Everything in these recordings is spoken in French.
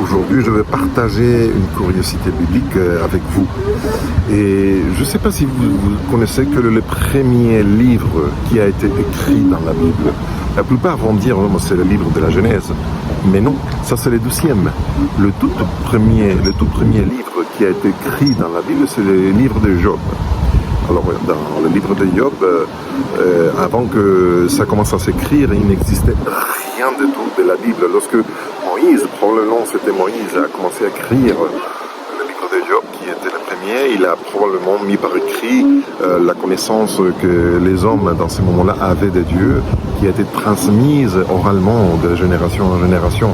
Aujourd'hui, je vais partager une curiosité biblique avec vous. Et je ne sais pas si vous connaissez que le premier livre qui a été écrit dans la Bible. La plupart vont dire oh, c'est le livre de la Genèse. Mais non, ça c'est le 12e. Le tout premier livre qui a été écrit dans la Bible, c'est le livre de Job. Alors, dans le livre de Job, avant que ça commence à s'écrire, il n'existait rien du tout de la Bible. Lorsque Moïse, probablement c'était Moïse, a commencé à écrire le livre de Job, qui était le premier, il a probablement mis par écrit la connaissance que les hommes dans ce moment-là avaient de Dieu, qui a été transmise oralement de génération en génération.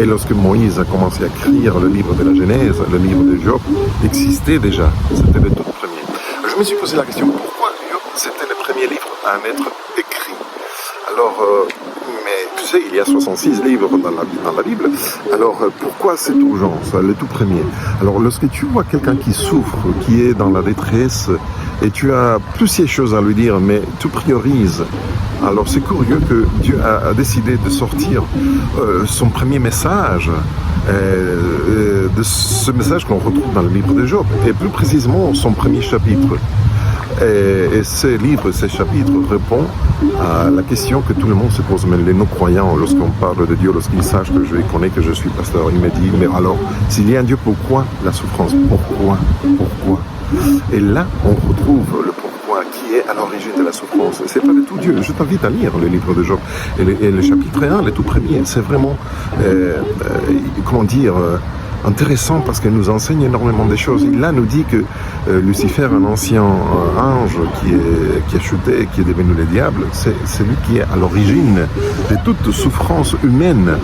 Et lorsque Moïse a commencé à écrire le livre de la Genèse, le livre de Job existait déjà, c'était le tout premier. Je me suis posé la question, pourquoi Job c'était le premier livre à être écrit? Alors, mais tu sais, il y a 66 livres dans la Bible, alors pourquoi cette urgence, le tout premier? Alors, lorsque tu vois quelqu'un qui souffre, qui est dans la détresse, et tu as plusieurs choses à lui dire, mais tu priorises. Alors, c'est curieux que Dieu a décidé de sortir son premier message, de ce message qu'on retrouve dans le livre de Job, et plus précisément son premier chapitre. Et ces livres, ces chapitres répondent à la question que tout le monde se pose, même les non-croyants, lorsqu'on parle de Dieu, lorsqu'ils sachent que je les connais, que je suis pasteur, ils me disent, mais alors, s'il y a un Dieu, pourquoi la souffrance? Pourquoi? Et là, on retrouve le pourquoi qui est à l'origine de la souffrance. C'est pas du tout Dieu. Je t'invite à lire le livre de Job. Et le chapitre 1, le tout premier, c'est vraiment, intéressant parce qu'elle nous enseigne énormément des choses. Il là nous dit que Lucifer, un ancien ange qui a chuté, qui est devenu le diable, c'est lui qui est à l'origine de toute souffrance humaine.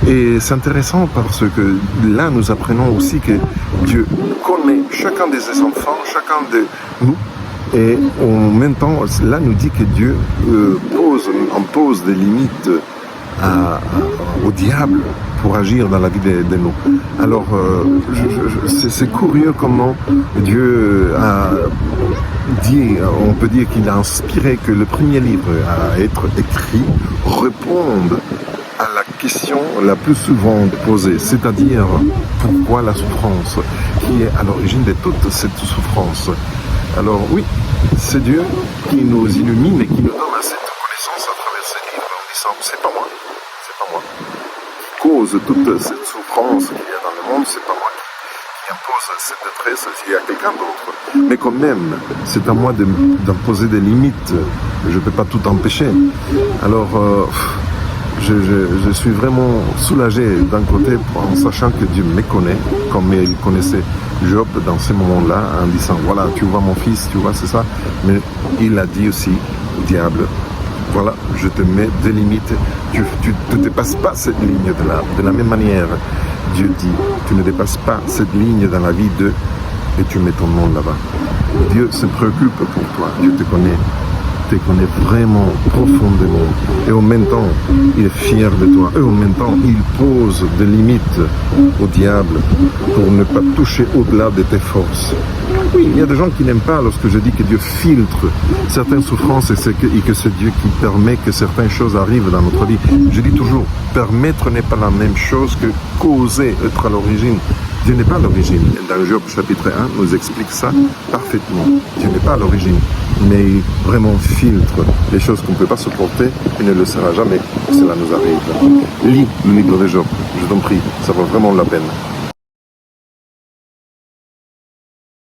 Et c'est intéressant parce que là nous apprenons aussi que Dieu connaît chacun de ses enfants, chacun de nous. Et en même temps, là nous dit que Dieu impose des limites au diable pour agir dans la vie de nous. Alors, c'est curieux comment Dieu a dit, on peut dire qu'il a inspiré que le premier livre à être écrit réponde à la question la plus souvent posée, c'est-à-dire pourquoi la souffrance, qui est à l'origine de toute cette souffrance. Alors oui, c'est Dieu qui nous illumine et qui nous donne cette connaissance à travers ces livres en disant c'est pas moi qui cause toute cette souffrance qu'il y a dans le monde, c'est pas moi qui impose cette détresse s'il y a quelqu'un d'autre. Mais quand même, c'est à moi d'imposer des limites, je ne peux pas tout empêcher. Alors, je suis vraiment soulagé d'un côté en sachant que Dieu me connaît, comme il connaissait Job dans ces moments-là, en disant, voilà, tu vois mon fils, tu vois, c'est ça. Mais il a dit aussi au diable, voilà, je te mets des limites, tu ne dépasses pas cette ligne de la même manière. Dieu dit, tu ne dépasses pas cette ligne dans la vie et tu mets ton nom là-bas. Dieu se préoccupe pour toi, Dieu te connaît vraiment profondément. Et en même temps, il est fier de toi. Et en même temps, il pose des limites au diable pour ne pas toucher au-delà de tes forces. Oui, il y a des gens qui n'aiment pas lorsque je dis que Dieu filtre certaines souffrances et que c'est Dieu qui permet que certaines choses arrivent dans notre vie. Je dis toujours, permettre n'est pas la même chose que causer, être à l'origine. Dieu n'est pas à l'origine. Dans Job chapitre 1 nous explique ça parfaitement. Dieu n'est pas à l'origine, mais il vraiment filtre les choses qu'on ne peut pas supporter et ne le sera jamais. Cela nous arrive. Lis le livre de Job, je t'en prie, ça vaut vraiment la peine.